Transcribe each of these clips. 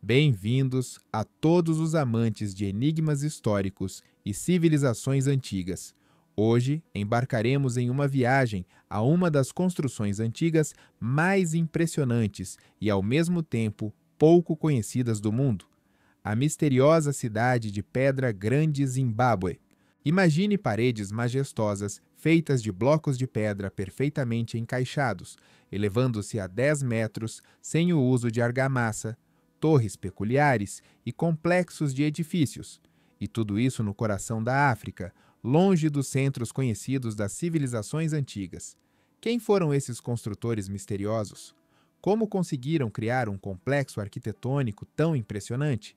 Bem-vindos a todos os amantes de enigmas históricos e civilizações antigas. Hoje embarcaremos em uma viagem a uma das construções antigas mais impressionantes e, ao mesmo tempo, pouco conhecidas do mundo: a misteriosa cidade de Pedra Grande, Zimbábue. Imagine paredes majestosas feitas de blocos de pedra perfeitamente encaixados, elevando-se a 10 metros sem o uso de argamassa, torres peculiares e complexos de edifícios. E tudo isso no coração da África, longe dos centros conhecidos das civilizações antigas. Quem foram esses construtores misteriosos? Como conseguiram criar um complexo arquitetônico tão impressionante?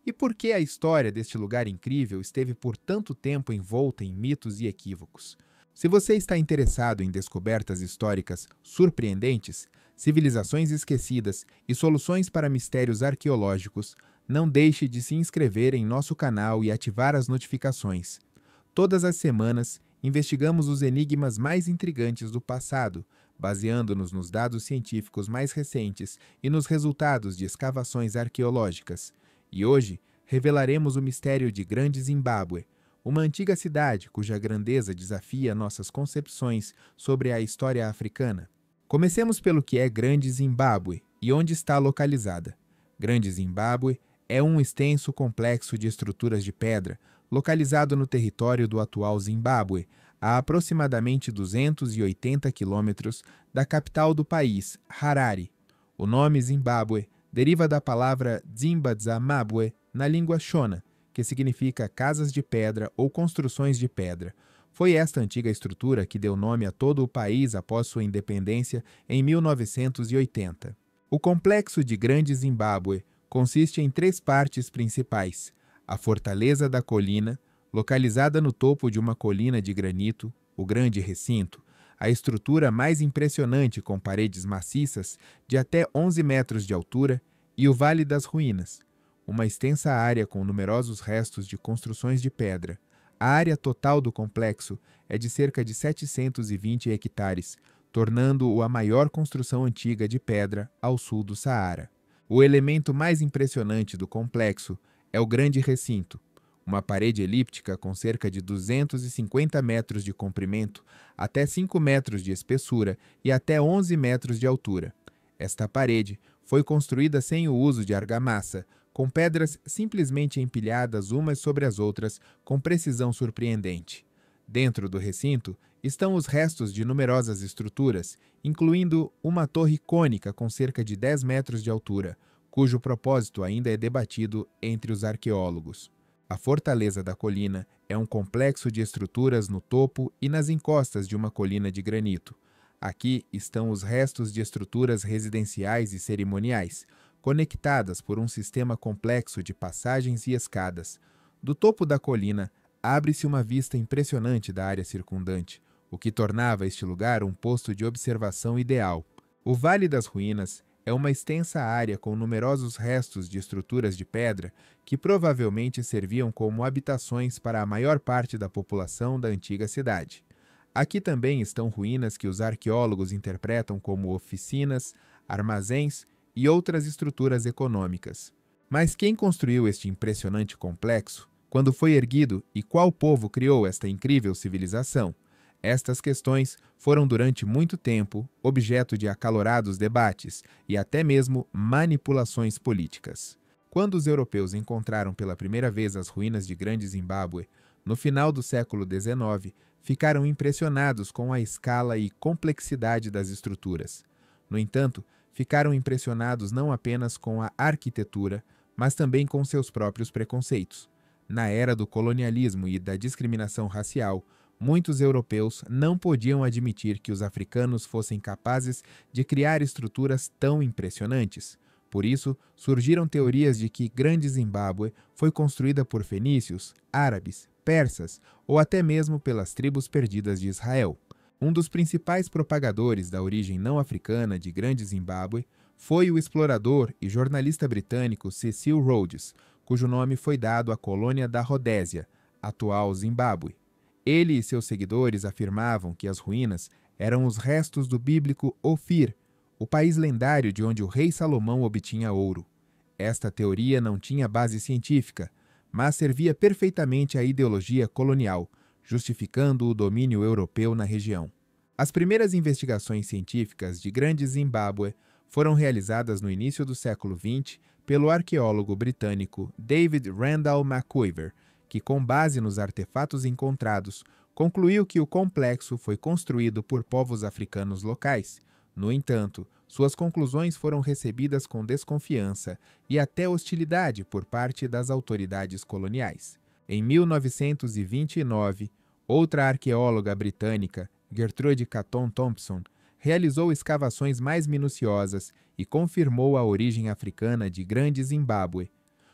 E por que a história deste lugar incrível esteve por tanto tempo envolta em mitos e equívocos? Se você está interessado em descobertas históricas surpreendentes, civilizações esquecidas e soluções para mistérios arqueológicos, não deixe de se inscrever em nosso canal e ativar as notificações. Todas as semanas, investigamos os enigmas mais intrigantes do passado, baseando-nos nos dados científicos mais recentes e nos resultados de escavações arqueológicas. E hoje, revelaremos o mistério de Grande Zimbábue, uma antiga cidade cuja grandeza desafia nossas concepções sobre a história africana. Comecemos pelo que é Grande Zimbábue e onde está localizada. Grande Zimbábue é um extenso complexo de estruturas de pedra, localizado no território do atual Zimbábue, a aproximadamente 280 quilômetros da capital do país, Harare. O nome Zimbábue deriva da palavra Dzimba-Dzamabwe na língua Shona, que significa casas de pedra ou construções de pedra. Foi esta antiga estrutura que deu nome a todo o país após sua independência em 1980. O complexo de Grande Zimbábue consiste em três partes principais: a Fortaleza da Colina, localizada no topo de uma colina de granito, o Grande Recinto, a estrutura mais impressionante com paredes maciças de até 11 metros de altura, e o Vale das Ruínas, uma extensa área com numerosos restos de construções de pedra. A área total do complexo é de cerca de 720 hectares, tornando-o a maior construção antiga de pedra ao sul do Saara. O elemento mais impressionante do complexo é o Grande Recinto, uma parede elíptica com cerca de 250 metros de comprimento, até 5 metros de espessura e até 11 metros de altura. Esta parede foi construída sem o uso de argamassa, com pedras simplesmente empilhadas umas sobre as outras com precisão surpreendente. Dentro do recinto estão os restos de numerosas estruturas, incluindo uma torre cônica com cerca de 10 metros de altura, cujo propósito ainda é debatido entre os arqueólogos. A Fortaleza da Colina é um complexo de estruturas no topo e nas encostas de uma colina de granito. Aqui estão os restos de estruturas residenciais e cerimoniais, conectadas por um sistema complexo de passagens e escadas. Do topo da colina, abre-se uma vista impressionante da área circundante, o que tornava este lugar um posto de observação ideal. O Vale das Ruínas é uma extensa área com numerosos restos de estruturas de pedra que provavelmente serviam como habitações para a maior parte da população da antiga cidade. Aqui também estão ruínas que os arqueólogos interpretam como oficinas, armazéns e outras estruturas econômicas. Mas quem construiu este impressionante complexo? Quando foi erguido e qual povo criou esta incrível civilização? Estas questões foram durante muito tempo objeto de acalorados debates e até mesmo manipulações políticas. Quando os europeus encontraram pela primeira vez as ruínas de Grande Zimbábue, no final do século XIX, ficaram impressionados com a escala e complexidade das estruturas. No entanto, ficaram impressionados não apenas com a arquitetura, mas também com seus próprios preconceitos. Na era do colonialismo e da discriminação racial, muitos europeus não podiam admitir que os africanos fossem capazes de criar estruturas tão impressionantes. Por isso, surgiram teorias de que Grande Zimbábue foi construída por fenícios, árabes, persas ou até mesmo pelas tribos perdidas de Israel. Um dos principais propagadores da origem não africana de Grande Zimbábue foi o explorador e jornalista britânico Cecil Rhodes, cujo nome foi dado à colônia da Rodésia, atual Zimbábue. Ele e seus seguidores afirmavam que as ruínas eram os restos do bíblico Ofir, o país lendário de onde o rei Salomão obtinha ouro. Esta teoria não tinha base científica, mas servia perfeitamente à ideologia colonial, justificando o domínio europeu na região. As primeiras investigações científicas de Grande Zimbábue foram realizadas no início do século XX pelo arqueólogo britânico David Randall McQuiver, que, com base nos artefatos encontrados, concluiu que o complexo foi construído por povos africanos locais. No entanto, suas conclusões foram recebidas com desconfiança e até hostilidade por parte das autoridades coloniais. Em 1929, outra arqueóloga britânica, Gertrude Catton Thompson, realizou escavações mais minuciosas e confirmou a origem africana de Grande Zimbábue.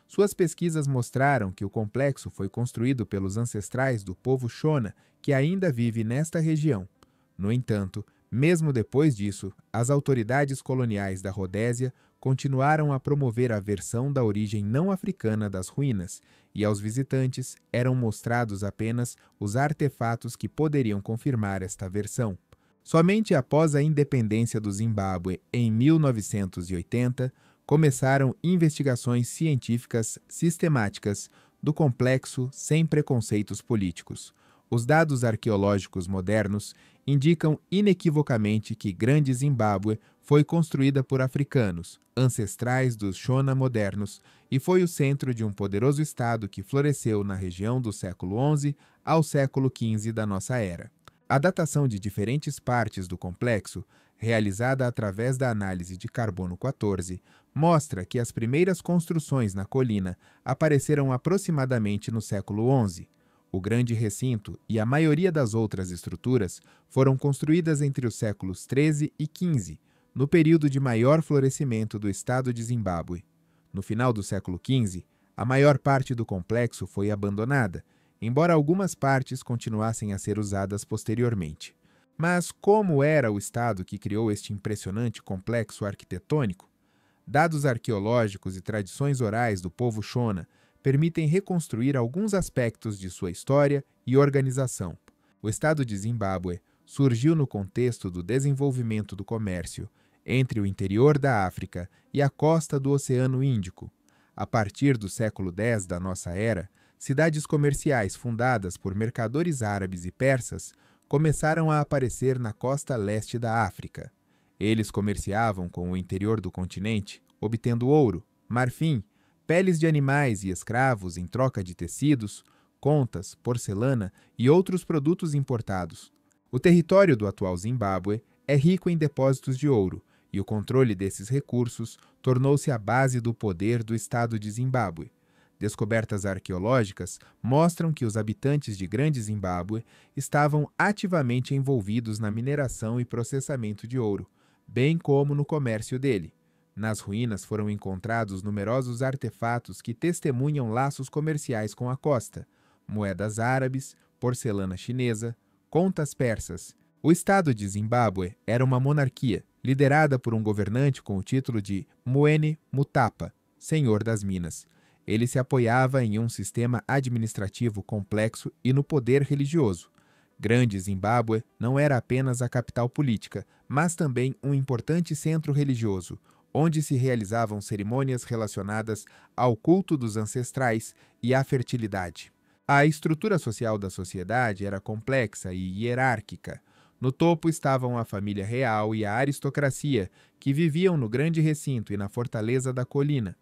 Suas pesquisas mostraram que o complexo foi construído pelos ancestrais do povo Shona, que ainda vive nesta região. No entanto, mesmo depois disso, as autoridades coloniais da Rodésia continuaram a promover a versão da origem não africana das ruínas, e aos visitantes eram mostrados apenas os artefatos que poderiam confirmar esta versão. Somente após a independência do Zimbábue, em 1980, começaram investigações científicas sistemáticas do complexo sem preconceitos políticos. Os dados arqueológicos modernos indicam inequivocamente que Grande Zimbábue foi construída por africanos, ancestrais dos Shona modernos, e foi o centro de um poderoso estado que floresceu na região do século XI ao século XV da nossa era. A datação de diferentes partes do complexo, realizada através da análise de carbono 14, mostra que as primeiras construções na colina apareceram aproximadamente no século XI. O grande recinto e a maioria das outras estruturas foram construídas entre os séculos XIII e XV, no período de maior florescimento do estado de Zimbábue. No final do século XV, a maior parte do complexo foi abandonada, embora algumas partes continuassem a ser usadas posteriormente. Mas como era o estado que criou este impressionante complexo arquitetônico? Dados arqueológicos e tradições orais do povo Shona permitem reconstruir alguns aspectos de sua história e organização. O estado de Zimbábue surgiu no contexto do desenvolvimento do comércio entre o interior da África e a costa do Oceano Índico. A partir do século X da nossa era, cidades comerciais fundadas por mercadores árabes e persas começaram a aparecer na costa leste da África. Eles comerciavam com o interior do continente, obtendo ouro, marfim, peles de animais e escravos em troca de tecidos, contas, porcelana e outros produtos importados. O território do atual Zimbábue é rico em depósitos de ouro, e o controle desses recursos tornou-se a base do poder do estado de Zimbábue. Descobertas arqueológicas mostram que os habitantes de Grande Zimbábue estavam ativamente envolvidos na mineração e processamento de ouro, bem como no comércio dele. Nas ruínas foram encontrados numerosos artefatos que testemunham laços comerciais com a costa, moedas árabes, porcelana chinesa, contas persas. O estado de Zimbábue era uma monarquia, liderada por um governante com o título de Mwene Mutapa, Senhor das Minas. Ele se apoiava em um sistema administrativo complexo e no poder religioso. Grande Zimbábue não era apenas a capital política, mas também um importante centro religioso, onde se realizavam cerimônias relacionadas ao culto dos ancestrais e à fertilidade. A estrutura social da sociedade era complexa e hierárquica. No topo estavam a família real e a aristocracia, que viviam no grande recinto e na fortaleza da colina.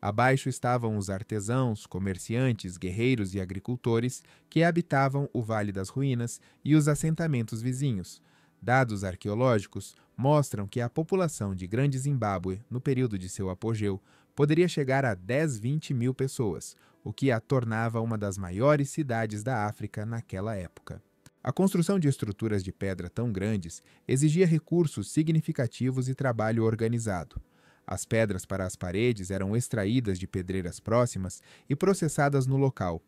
Abaixo estavam os artesãos, comerciantes, guerreiros e agricultores que habitavam o Vale das Ruínas e os assentamentos vizinhos. Dados arqueológicos mostram que a população de Grande Zimbábue, no período de seu apogeu, poderia chegar a 10-20 mil pessoas, o que a tornava uma das maiores cidades da África naquela época. A construção de estruturas de pedra tão grandes exigia recursos significativos e trabalho organizado. As pedras para as paredes eram extraídas de pedreiras próximas e processadas no local.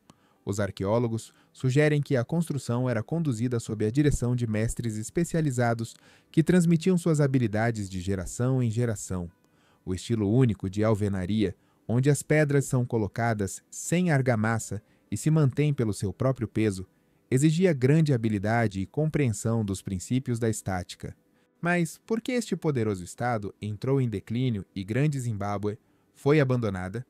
Os arqueólogos sugerem que a construção era conduzida sob a direção de mestres especializados que transmitiam suas habilidades de geração em geração. O estilo único de alvenaria, onde as pedras são colocadas sem argamassa e se mantêm pelo seu próprio peso, exigia grande habilidade e compreensão dos princípios da estática. Mas por que este poderoso estado entrou em declínio e Grande Zimbábue foi abandonada?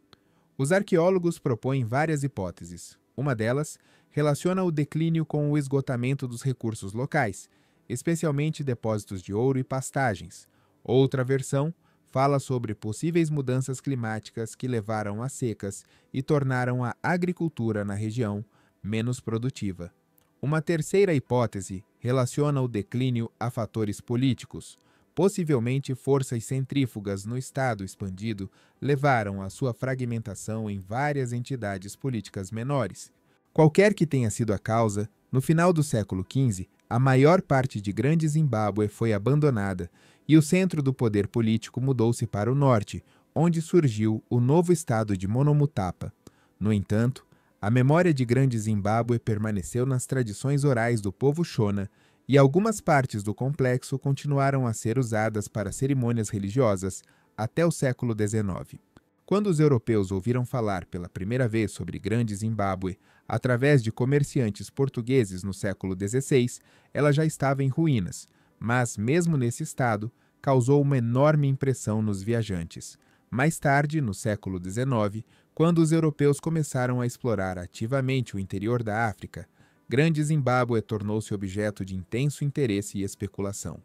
Os arqueólogos propõem várias hipóteses. Uma delas relaciona o declínio com o esgotamento dos recursos locais, especialmente depósitos de ouro e pastagens. Outra versão fala sobre possíveis mudanças climáticas que levaram a secas e tornaram a agricultura na região menos produtiva. Uma terceira hipótese relaciona o declínio a fatores políticos. Possivelmente forças centrífugas no Estado expandido levaram à sua fragmentação em várias entidades políticas menores. Qualquer que tenha sido a causa, no final do século XV, a maior parte de Grande Zimbábue foi abandonada e o centro do poder político mudou-se para o norte, onde surgiu o novo estado de Monomotapa. No entanto, a memória de Grande Zimbábue permaneceu nas tradições orais do povo Shona e algumas partes do complexo continuaram a ser usadas para cerimônias religiosas até o século XIX. Quando os europeus ouviram falar pela primeira vez sobre Grande Zimbábue através de comerciantes portugueses no século XVI, ela já estava em ruínas, mas, mesmo nesse estado, causou uma enorme impressão nos viajantes. Mais tarde, no século XIX, quando os europeus começaram a explorar ativamente o interior da África, Grande Zimbábue tornou-se objeto de intenso interesse e especulação.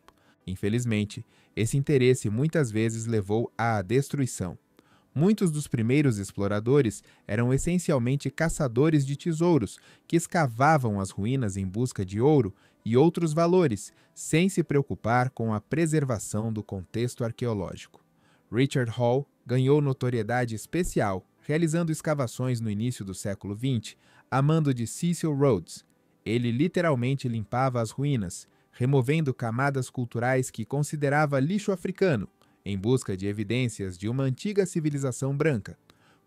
Infelizmente, esse interesse muitas vezes levou à destruição. Muitos dos primeiros exploradores eram essencialmente caçadores de tesouros, que escavavam as ruínas em busca de ouro e outros valores, sem se preocupar com a preservação do contexto arqueológico. Richard Hall ganhou notoriedade especial realizando escavações no início do século XX, a mando de Cecil Rhodes. Ele literalmente limpava as ruínas, removendo camadas culturais que considerava lixo africano, em busca de evidências de uma antiga civilização branca.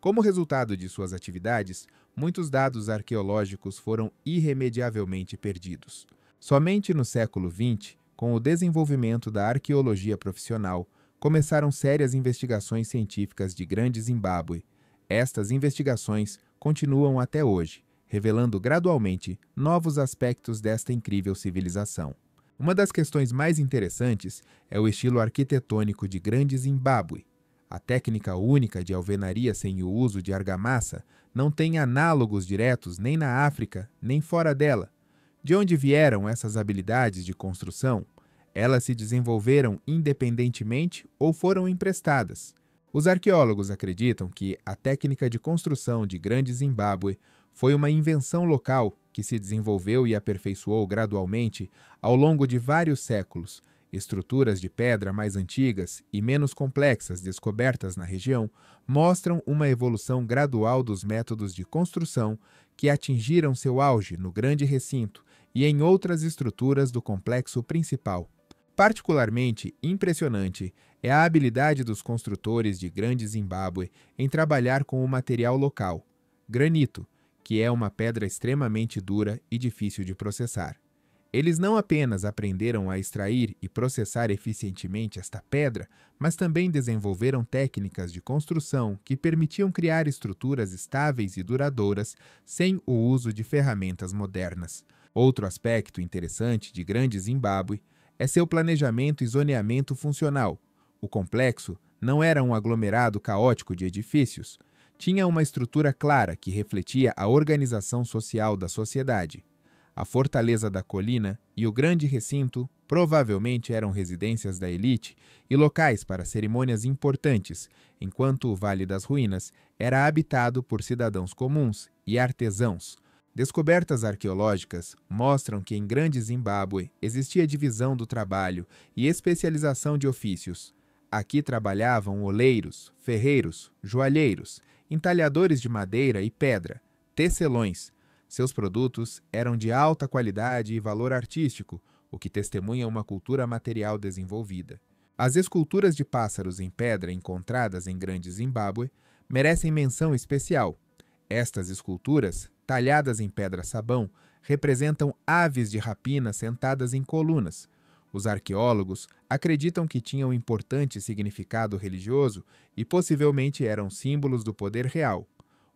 Como resultado de suas atividades, muitos dados arqueológicos foram irremediavelmente perdidos. Somente no século XX, com o desenvolvimento da arqueologia profissional, começaram sérias investigações científicas de Grande Zimbábue. Estas investigações continuam até hoje, revelando gradualmente novos aspectos desta incrível civilização. Uma das questões mais interessantes é o estilo arquitetônico de Grande Zimbábue. A técnica única de alvenaria sem o uso de argamassa não tem análogos diretos nem na África, nem fora dela. De onde vieram essas habilidades de construção? Elas se desenvolveram independentemente ou foram emprestadas? Os arqueólogos acreditam que a técnica de construção de Grande Zimbábue foi uma invenção local que se desenvolveu e aperfeiçoou gradualmente ao longo de vários séculos. Estruturas de pedra mais antigas e menos complexas descobertas na região mostram uma evolução gradual dos métodos de construção que atingiram seu auge no grande recinto e em outras estruturas do complexo principal. Particularmente impressionante é a habilidade dos construtores de Grande Zimbábue em trabalhar com o material local, granito, que é uma pedra extremamente dura e difícil de processar. Eles não apenas aprenderam a extrair e processar eficientemente esta pedra, mas também desenvolveram técnicas de construção que permitiam criar estruturas estáveis e duradouras sem o uso de ferramentas modernas. Outro aspecto interessante de Grande Zimbábue é seu planejamento e zoneamento funcional. O complexo não era um aglomerado caótico de edifícios. Tinha uma estrutura clara que refletia a organização social da sociedade. A fortaleza da colina e o grande recinto provavelmente eram residências da elite e locais para cerimônias importantes, enquanto o Vale das Ruínas era habitado por cidadãos comuns e artesãos. Descobertas arqueológicas mostram que em Grande Zimbábue existia divisão do trabalho e especialização de ofícios. Aqui trabalhavam oleiros, ferreiros, joalheiros, entalhadores de madeira e pedra, tecelões. Seus produtos eram de alta qualidade e valor artístico, o que testemunha uma cultura material desenvolvida. As esculturas de pássaros em pedra encontradas em Grande Zimbábue merecem menção especial. Estas esculturas, talhadas em pedra-sabão, representam aves de rapina sentadas em colunas. Os arqueólogos acreditam que tinham importante significado religioso e possivelmente eram símbolos do poder real.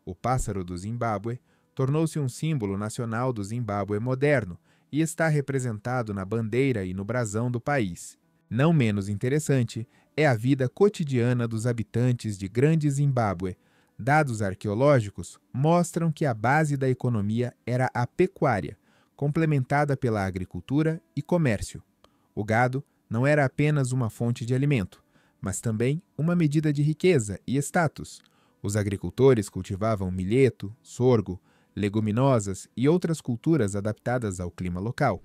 O pássaro do Zimbábue tornou-se um símbolo nacional do Zimbábue moderno e está representado na bandeira e no brasão do país. Não menos interessante é a vida cotidiana dos habitantes de Grande Zimbábue. Dados arqueológicos mostram que a base da economia era a pecuária, complementada pela agricultura e comércio. O gado não era apenas uma fonte de alimento, mas também uma medida de riqueza e status. Os agricultores cultivavam milheto, sorgo, leguminosas e outras culturas adaptadas ao clima local.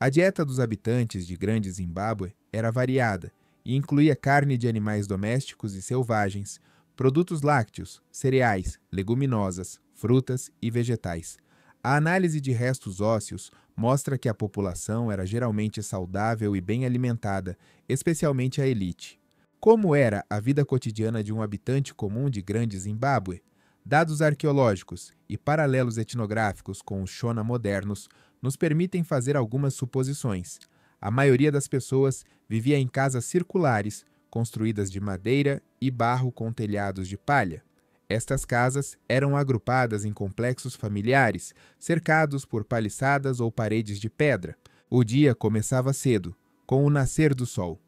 A dieta dos habitantes de Grande Zimbábue era variada e incluía carne de animais domésticos e selvagens, produtos lácteos, cereais, leguminosas, frutas e vegetais. A análise de restos ósseos mostra que a população era geralmente saudável e bem alimentada, especialmente a elite. Como era a vida cotidiana de um habitante comum de Grande Zimbábue? Dados arqueológicos e paralelos etnográficos com os Shona modernos nos permitem fazer algumas suposições. A maioria das pessoas vivia em casas circulares, construídas de madeira e barro com telhados de palha. Estas casas eram agrupadas em complexos familiares, cercados por paliçadas ou paredes de pedra. O dia começava cedo, com o nascer do sol.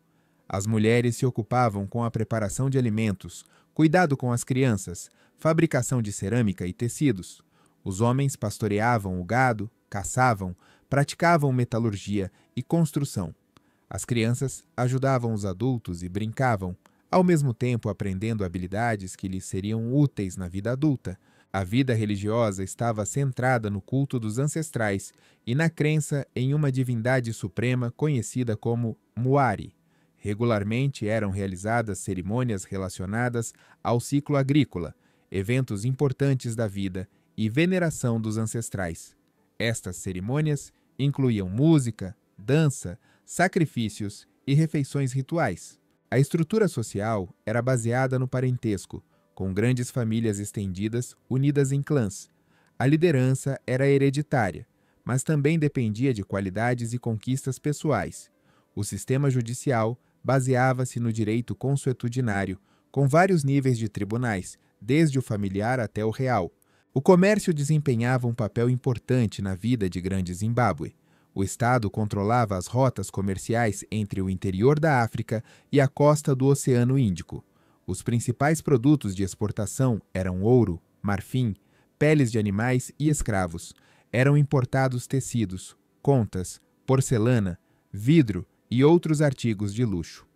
As mulheres se ocupavam com a preparação de alimentos, cuidado com as crianças, fabricação de cerâmica e tecidos. Os homens pastoreavam o gado, caçavam, praticavam metalurgia e construção. As crianças ajudavam os adultos e brincavam, ao mesmo tempo aprendendo habilidades que lhes seriam úteis na vida adulta. A vida religiosa estava centrada no culto dos ancestrais e na crença em uma divindade suprema conhecida como Muari. Regularmente eram realizadas cerimônias relacionadas ao ciclo agrícola, eventos importantes da vida e veneração dos ancestrais. Estas cerimônias incluíam música, dança, sacrifícios e refeições rituais. A estrutura social era baseada no parentesco, com grandes famílias estendidas unidas em clãs. A liderança era hereditária, mas também dependia de qualidades e conquistas pessoais. O sistema judicial baseava-se no direito consuetudinário, com vários níveis de tribunais, desde o familiar até o real. O comércio desempenhava um papel importante na vida de Grande Zimbábue. O Estado controlava as rotas comerciais entre o interior da África e a costa do Oceano Índico. Os principais produtos de exportação eram ouro, marfim, peles de animais e escravos. Eram importados tecidos, contas, porcelana, vidro e outros artigos de luxo.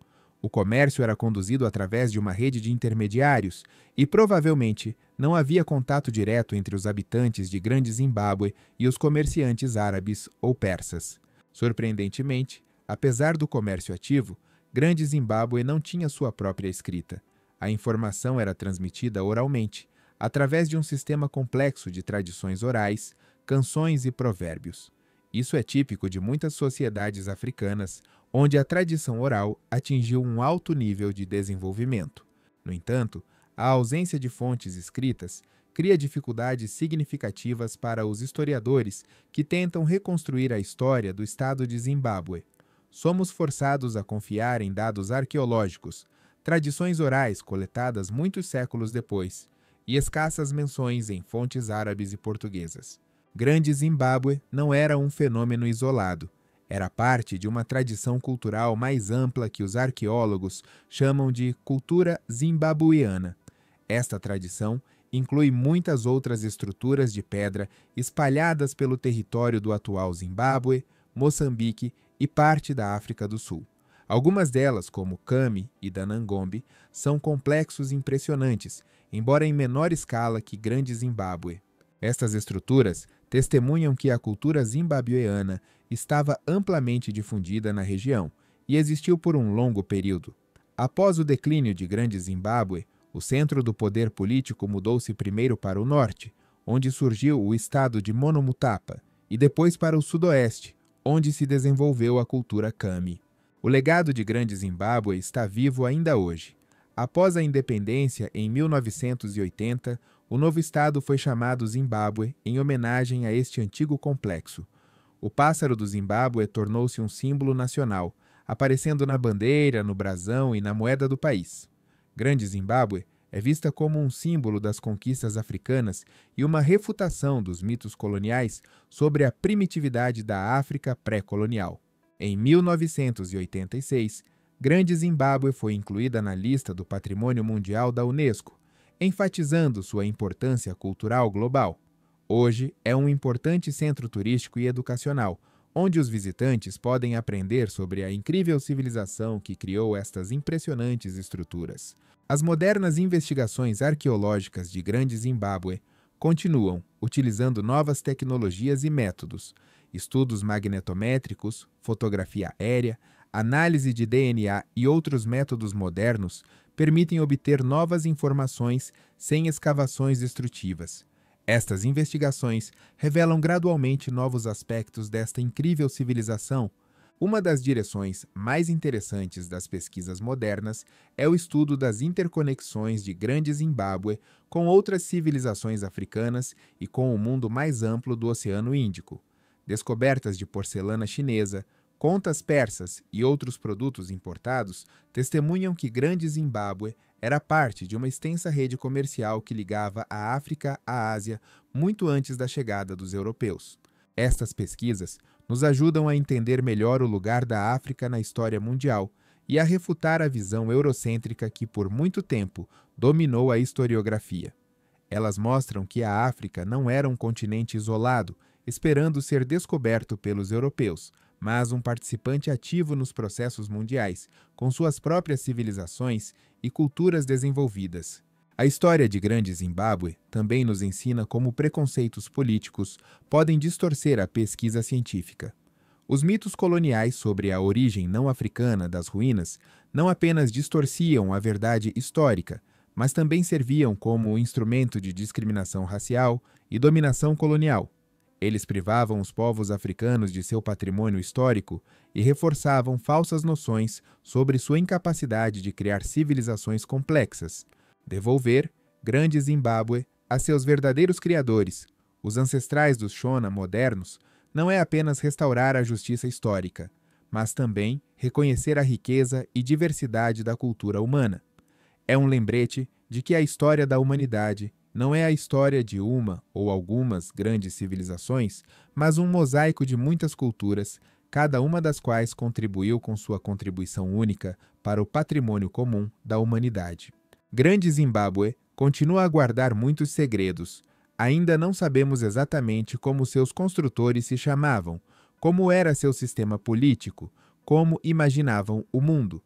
O comércio era conduzido através de uma rede de intermediários e, provavelmente, não havia contato direto entre os habitantes de Grande Zimbábue e os comerciantes árabes ou persas. Surpreendentemente, apesar do comércio ativo, Grande Zimbábue não tinha sua própria escrita. A informação era transmitida oralmente, através de um sistema complexo de tradições orais, canções e provérbios. Isso é típico de muitas sociedades africanas, onde a tradição oral atingiu um alto nível de desenvolvimento. No entanto, a ausência de fontes escritas cria dificuldades significativas para os historiadores que tentam reconstruir a história do estado de Zimbábue. Somos forçados a confiar em dados arqueológicos, tradições orais coletadas muitos séculos depois, e escassas menções em fontes árabes e portuguesas. Grande Zimbábue não era um fenômeno isolado. Era parte de uma tradição cultural mais ampla que os arqueólogos chamam de cultura zimbabuiana. Esta tradição inclui muitas outras estruturas de pedra espalhadas pelo território do atual Zimbábue, Moçambique e parte da África do Sul. Algumas delas, como Kami e Danangombe, são complexos e impressionantes, embora em menor escala que Grande Zimbábue. Estas estruturas testemunham que a cultura zimbabuiana estava amplamente difundida na região e existiu por um longo período. Após o declínio de Grande Zimbábue, o centro do poder político mudou-se primeiro para o norte, onde surgiu o estado de Monomotapa, e depois para o sudoeste, onde se desenvolveu a cultura Kami. O legado de Grande Zimbábue está vivo ainda hoje. Após a independência, em 1980, o novo estado foi chamado Zimbábue em homenagem a este antigo complexo. O pássaro do Zimbábue tornou-se um símbolo nacional, aparecendo na bandeira, no brasão e na moeda do país. Grande Zimbábue é vista como um símbolo das conquistas africanas e uma refutação dos mitos coloniais sobre a primitividade da África pré-colonial. Em 1986, Grande Zimbábue foi incluída na lista do Patrimônio Mundial da Unesco, enfatizando sua importância cultural global. Hoje é um importante centro turístico e educacional, onde os visitantes podem aprender sobre a incrível civilização que criou estas impressionantes estruturas. As modernas investigações arqueológicas de Grande Zimbábue continuam utilizando novas tecnologias e métodos, estudos magnetométricos, fotografia aérea, análise de DNA e outros métodos modernos permitem obter novas informações sem escavações destrutivas. Estas investigações revelam gradualmente novos aspectos desta incrível civilização. Uma das direções mais interessantes das pesquisas modernas é o estudo das interconexões de Grande Zimbábue com outras civilizações africanas e com o mundo mais amplo do Oceano Índico. Descobertas de porcelana chinesa, contas persas e outros produtos importados testemunham que Grande Zimbábue era parte de uma extensa rede comercial que ligava a África à Ásia muito antes da chegada dos europeus. Estas pesquisas nos ajudam a entender melhor o lugar da África na história mundial e a refutar a visão eurocêntrica que por muito tempo dominou a historiografia. Elas mostram que a África não era um continente isolado, esperando ser descoberto pelos europeus, mas um participante ativo nos processos mundiais, com suas próprias civilizações e culturas desenvolvidas. A história de Grande Zimbábue também nos ensina como preconceitos políticos podem distorcer a pesquisa científica. Os mitos coloniais sobre a origem não africana das ruínas não apenas distorciam a verdade histórica, mas também serviam como instrumento de discriminação racial e dominação colonial. Eles privavam os povos africanos de seu patrimônio histórico e reforçavam falsas noções sobre sua incapacidade de criar civilizações complexas. Devolver Grande Zimbábue a seus verdadeiros criadores, os ancestrais dos Shona modernos, não é apenas restaurar a justiça histórica, mas também reconhecer a riqueza e diversidade da cultura humana. É um lembrete de que a história da humanidade não é a história de uma ou algumas grandes civilizações, mas um mosaico de muitas culturas, cada uma das quais contribuiu com sua contribuição única para o patrimônio comum da humanidade. Grande Zimbábue continua a guardar muitos segredos. Ainda não sabemos exatamente como seus construtores se chamavam, como era seu sistema político, como imaginavam o mundo.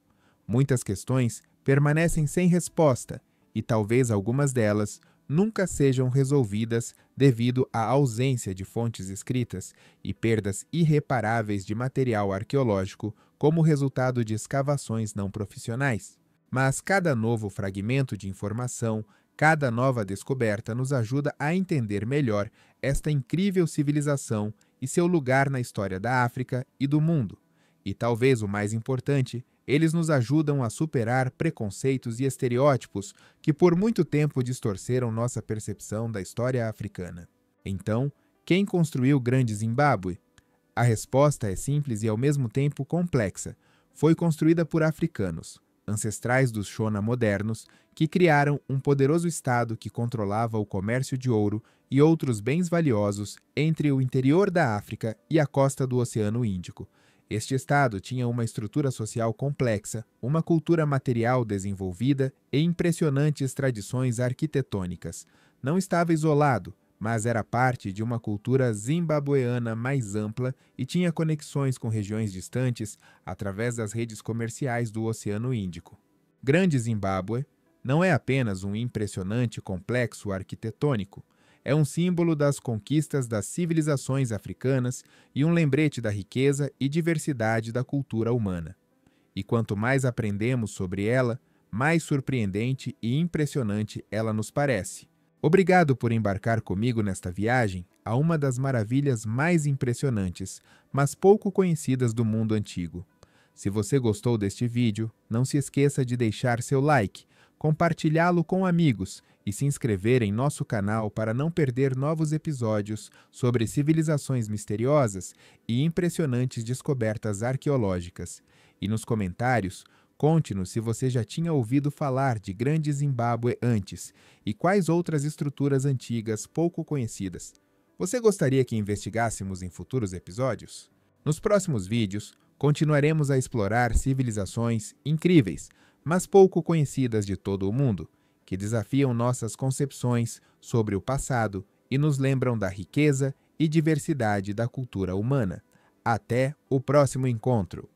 Muitas questões permanecem sem resposta e talvez algumas delas nunca sejam resolvidas devido à ausência de fontes escritas e perdas irreparáveis de material arqueológico como resultado de escavações não profissionais. Mas cada novo fragmento de informação, cada nova descoberta nos ajuda a entender melhor esta incrível civilização e seu lugar na história da África e do mundo. E talvez o mais importante, eles nos ajudam a superar preconceitos e estereótipos que por muito tempo distorceram nossa percepção da história africana. Então, quem construiu Grande Zimbábue? A resposta é simples e ao mesmo tempo complexa. Foi construída por africanos, ancestrais dos Shona modernos, que criaram um poderoso estado que controlava o comércio de ouro e outros bens valiosos entre o interior da África e a costa do Oceano Índico. Este estado tinha uma estrutura social complexa, uma cultura material desenvolvida e impressionantes tradições arquitetônicas. Não estava isolado, mas era parte de uma cultura zimbabueana mais ampla e tinha conexões com regiões distantes através das redes comerciais do Oceano Índico. Grande Zimbábue não é apenas um impressionante complexo arquitetônico, é um símbolo das conquistas das civilizações africanas e um lembrete da riqueza e diversidade da cultura humana. E quanto mais aprendemos sobre ela, mais surpreendente e impressionante ela nos parece. Obrigado por embarcar comigo nesta viagem a uma das maravilhas mais impressionantes, mas pouco conhecidas do mundo antigo. Se você gostou deste vídeo, não se esqueça de deixar seu like, compartilhá-lo com amigos e se inscrever em nosso canal para não perder novos episódios sobre civilizações misteriosas e impressionantes descobertas arqueológicas. E nos comentários, conte-nos se você já tinha ouvido falar de Grande Zimbábue antes e quais outras estruturas antigas pouco conhecidas. Você gostaria que investigássemos em futuros episódios? Nos próximos vídeos, continuaremos a explorar civilizações incríveis, mas pouco conhecidas de todo o mundo, que desafiam nossas concepções sobre o passado e nos lembram da riqueza e diversidade da cultura humana. Até o próximo encontro!